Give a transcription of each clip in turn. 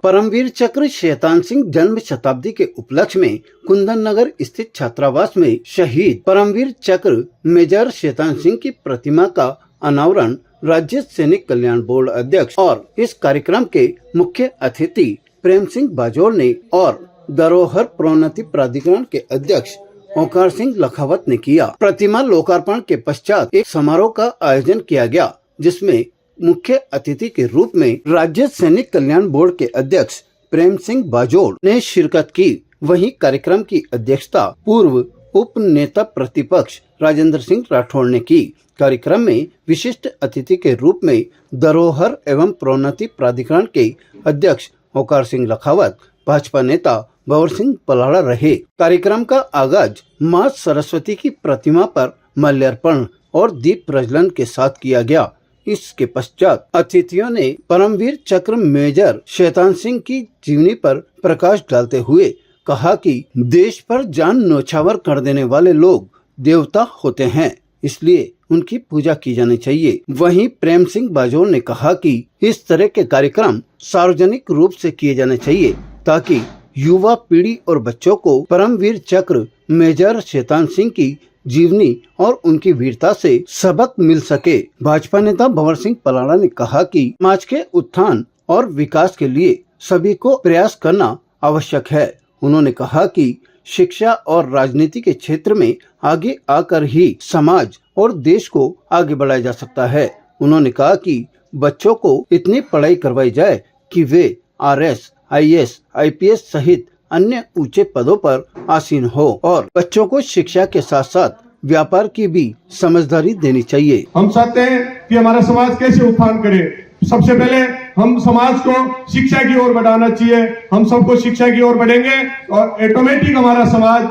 परमवीर चक्र शैतान सिंह जन्म शताब्दी के उपलक्ष्य में कुंदन नगर स्थित छात्रावास में शहीद परमवीर चक्र मेजर शैतान सिंह की प्रतिमा का अनावरण राज्य सैनिक कल्याण बोर्ड अध्यक्ष और इस कार्यक्रम के मुख्य अतिथि प्रेम सिंह बाजोल ने और धरोहर प्रोन्नति प्राधिकरण के अध्यक्ष ओंकार सिंह लखावत ने किया। प्रतिमा लोकार्पण के पश्चात एक समारोह का आयोजन किया गया, जिसमें मुख्य अतिथि के रूप में राज्य सैनिक कल्याण बोर्ड के अध्यक्ष प्रेम सिंह बाजोल ने शिरकत की। वहीं कार्यक्रम की अध्यक्षता पूर्व उप नेता प्रतिपक्ष राजेंद्र सिंह राठौड़ ने की। कार्यक्रम में विशिष्ट अतिथि के रूप में धरोहर एवं प्रोन्नति प्राधिकरण के अध्यक्ष ओंकार सिंह लखावत, भाजपा नेता भंवर सिंह पलाड़ा रहे। कार्यक्रम का आगाज मां सरस्वती की प्रतिमा पर माल्यार्पण और दीप प्रज्वलन के साथ किया गया। इसके पश्चात अतिथियों ने परमवीर चक्र मेजर शैतान सिंह की जीवनी पर प्रकाश डालते हुए कहा कि देश पर जान न्यौछावर कर देने वाले लोग देवता होते हैं, इसलिए उनकी पूजा की जानी चाहिए। वहीं प्रेम सिंह बाजोल ने कहा कि इस तरह के कार्यक्रम सार्वजनिक रूप से किए जाने चाहिए ताकि युवा पीढ़ी और बच्चों को परमवीर चक्र मेजर शैतान सिंह की जीवनी और उनकी वीरता से सबक मिल सके। भाजपा नेता भंवर सिंह पलाड़ा ने कहा कि समाज के उत्थान और विकास के लिए सभी को प्रयास करना आवश्यक है। उन्होंने कहा कि शिक्षा और राजनीति के क्षेत्र में आगे आकर ही समाज और देश को आगे बढ़ाया जा सकता है। उन्होंने कहा कि बच्चों को इतनी पढ़ाई करवाई जाए कि वे RS, IAS, IPS सहित अन्य ऊंचे पदों पर आसीन हो और बच्चों को शिक्षा के साथ साथ व्यापार की भी समझदारी देनी चाहिए। हम चाहते हैं कि हमारा समाज कैसे उत्थान करे। सबसे पहले हम समाज को शिक्षा की ओर बढ़ाना चाहिए। हम सबको शिक्षा की ओर बढ़ेंगे और ऑटोमेटिक हमारा समाज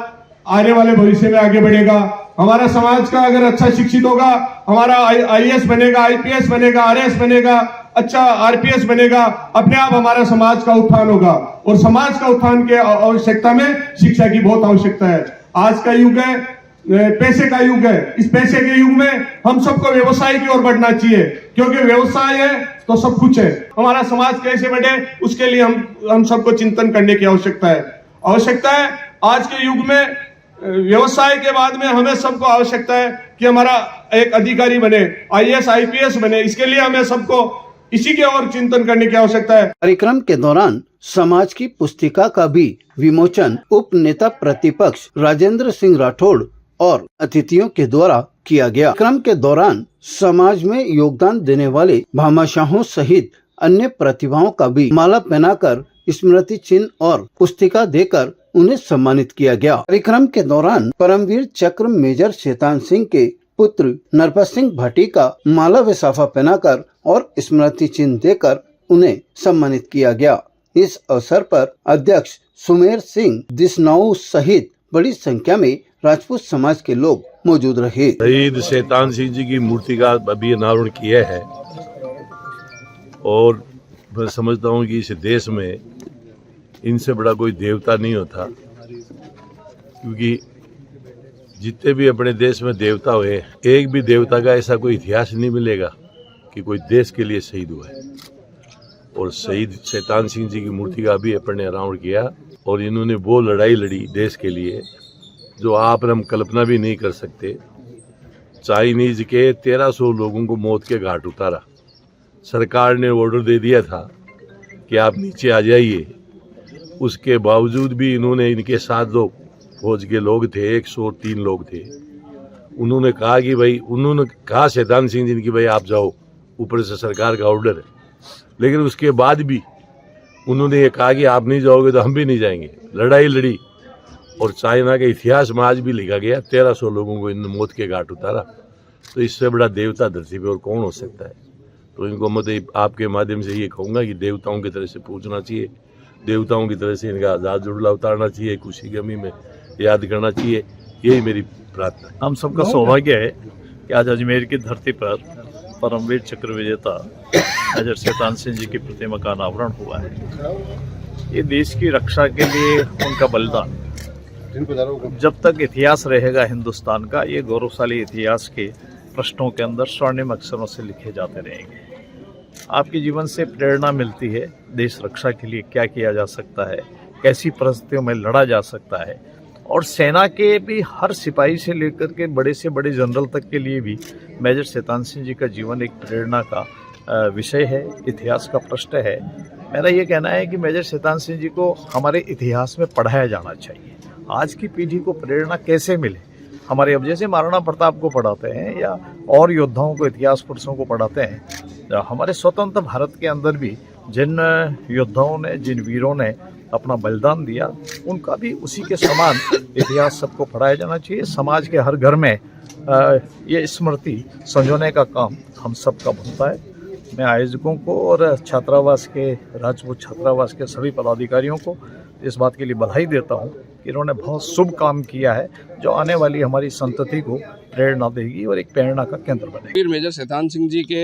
आने वाले भविष्य में आगे बढ़ेगा। हमारा समाज का अगर अच्छा शिक्षित होगा, हमारा IAS बनेगा, IPS बनेगा, RS बनेगा, अच्छा RPS बनेगा, अपने आप हमारा समाज का उत्थान होगा। और समाज का उत्थान के आवश्यकता में शिक्षा की बहुत आवश्यकता है। आज का युग है, पैसे का युग है। इस पैसे के युग में हम सबको व्यवसाय की ओर बढ़ना चाहिए, क्योंकि व्यवसाय है तो सब कुछ है। हमारा समाज कैसे बढ़े, उसके लिए हम सबको चिंतन करने की आवश्यकता है। आज के युग में व्यवसाय के बाद में हमें सबको आवश्यकता है कि हमारा एक अधिकारी बने, IAS, IPS बने। इसके लिए हमें सबको इसी के ओर चिंतन करने की आवश्यकता है। कार्यक्रम के दौरान समाज की पुस्तिका का भी विमोचन उप नेता प्रतिपक्ष राजेंद्र सिंह राठौड़ और अतिथियों के द्वारा किया गया। कार्यक्रम के दौरान समाज में योगदान देने वाले भामाशाहों सहित अन्य प्रतिभाओं का भी माला पहनाकर स्मृति चिन्ह और पुस्तिका देकर उन्हें सम्मानित किया गया। कार्यक्रम के दौरान परमवीर चक्र मेजर शैतान सिंह के पुत्र नरपत सिंह भाटी का माला व साफा पहनाकर और स्मृति चिन्ह देकर उन्हें सम्मानित किया गया। इस अवसर पर अध्यक्ष सुमेर सिंह दिसनाऊ सहित बड़ी संख्या में राजपूत समाज के लोग मौजूद रहे। शहीद शैतान सिंह जी की मूर्ति का अभी अनावरण किया है और मैं समझता हूँ कि इस देश में इनसे बड़ा कोई देवता नहीं होता, क्योंकि जितने भी अपने देश में देवता हुए, एक भी देवता का ऐसा कोई इतिहास नहीं मिलेगा कि कोई देश के लिए शहीद हुआ है। और शहीद शैतान सिंह जी की मूर्ति का भी अपने अनावरण किया और इन्होंने वो लड़ाई लड़ी देश के लिए जो आप हम कल्पना भी नहीं कर सकते। चाइनीज के 1300 लोगों को मौत के घाट उतारा। सरकार ने ऑर्डर दे दिया था कि आप नीचे आ जाइए, उसके बावजूद भी इन्होंने, इनके साथ जो फौज के लोग थे 103 लोग थे, उन्होंने कहा कि भाई, उन्होंने कहा शैतान सिंह जी की भाई आप जाओ, ऊपर से सरकार का ऑर्डर है। लेकिन उसके बाद भी उन्होंने ये कहा कि आप नहीं जाओगे तो हम भी नहीं जाएंगे। लड़ाई लड़ी और चाइना के इतिहास में आज भी लिखा गया 1300 लोगों को इन्होंने मौत के घाट उतारा। तो इससे बड़ा देवता धरती पे और कौन हो सकता है। तो इनको मैं आपके माध्यम से ये कहूँगा कि देवताओं की तरह से पूछना चाहिए, देवताओं की तरह से इनका आज़ाद जुड़ला उतारना चाहिए, खुशी गमी में याद करना चाहिए। यही मेरी प्रार्थना है। हम सबका सौभाग्य है कि आज अजमेर की धरती पर परमवीर चक्र विजेता मेजर शैतान सिंह जी की प्रतिमा का अनावरण हुआ है। ये देश की रक्षा के लिए उनका बलिदान, जब तक इतिहास रहेगा हिंदुस्तान का, ये गौरवशाली इतिहास के पृष्ठों के अंदर स्वर्णिम अक्षरों से लिखे जाते रहेंगे। आपके जीवन से प्रेरणा मिलती है देश रक्षा के लिए क्या किया जा सकता है, कैसी परिस्थितियों में लड़ा जा सकता है। और सेना के भी हर सिपाही से लेकर के बड़े से बड़े जनरल तक के लिए भी मेजर शैतान सिंह जी का जीवन एक प्रेरणा का विषय है, इतिहास का प्रश्न है। मेरा ये कहना है कि मेजर शैतान सिंह जी को हमारे इतिहास में पढ़ाया जाना चाहिए। आज की पीढ़ी को प्रेरणा कैसे मिले, हमारे अब जैसे महाराणा प्रताप को पढ़ाते हैं या और योद्धाओं को, इतिहास पुरुषों को पढ़ाते हैं, हमारे स्वतंत्र भारत के अंदर भी जिन योद्धाओं ने, जिन वीरों ने अपना बलिदान दिया, उनका भी उसी के समान इतिहास सबको पढ़ाया जाना चाहिए। समाज के हर घर में ये स्मृति संजोने का काम हम सबका बनता है। मैं आयोजकों को और छात्रावास के, राजपूत छात्रावास के सभी पदाधिकारियों को इस बात के लिए बधाई देता हूँ कि इन्होंने बहुत शुभ काम किया है, जो आने वाली हमारी संतति को प्रेरणा देगी और एक प्रेरणा का केंद्र बनेगी। वीर मेजर शैतान सिंह जी के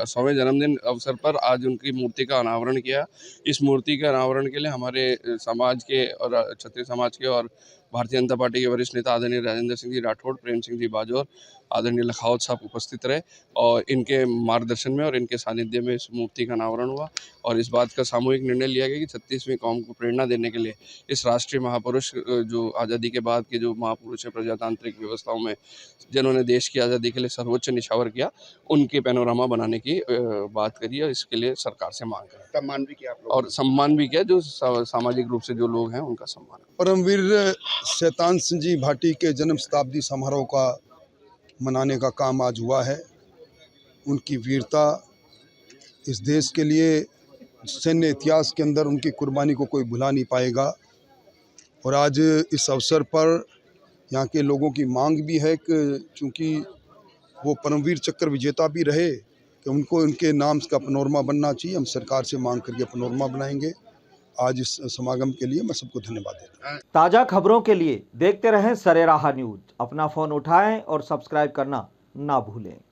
100वें जन्मदिन अवसर पर आज उनकी मूर्ति का अनावरण किया। इस मूर्ति के अनावरण के लिए हमारे समाज के और क्षत्रिय समाज के और भारतीय जनता पार्टी के वरिष्ठ नेता आदरणीय राजेंद्र सिंह जी राठौड़, प्रेम सिंह जी बाजौर, आदरणीय लखावत साहब उपस्थित रहे और इनके मार्गदर्शन में और इनके सानिध्य में इस मूर्ति का अनावरण हुआ। और इस बात का सामूहिक निर्णय लिया गया कि 36वीं कौम को प्रेरणा देने के लिए इस राष्ट्रीय महापुरुष, जो आज़ादी के बाद के जो महापुरुष है प्रजातांत्रिक व्यवस्थाओं में, जिन्होंने देश की आज़ादी के लिए सर्वोच्च निछावर किया, उनके पैनोरामा बनाने की बात करी और इसके लिए सरकार से मांग करी। सम्मान भी किया आप लोगों और सम्मान भी किया, जो सामाजिक रूप से जो लोग हैं उनका सम्मान। परमवीर शैतान सिंह जी भाटी के जन्म शताब्दी समारोह का मनाने का काम आज हुआ है। उनकी वीरता इस देश के लिए सैन्य इतिहास के अंदर उनकी कुर्बानी को कोई भुला नहीं पाएगा। और आज इस अवसर पर यहाँ के लोगों की मांग भी है कि चूँकि वो परमवीर चक्र विजेता भी रहे, कि उनको उनके नाम का पनोरमा बनना चाहिए। हम सरकार से मांग करके पनोरमा बनाएंगे। आज इस समागम के लिए मैं सबको धन्यवाद देता हूँ। ताज़ा खबरों के लिए देखते रहें सरेराह न्यूज। अपना फ़ोन उठाएं और सब्सक्राइब करना ना भूलें।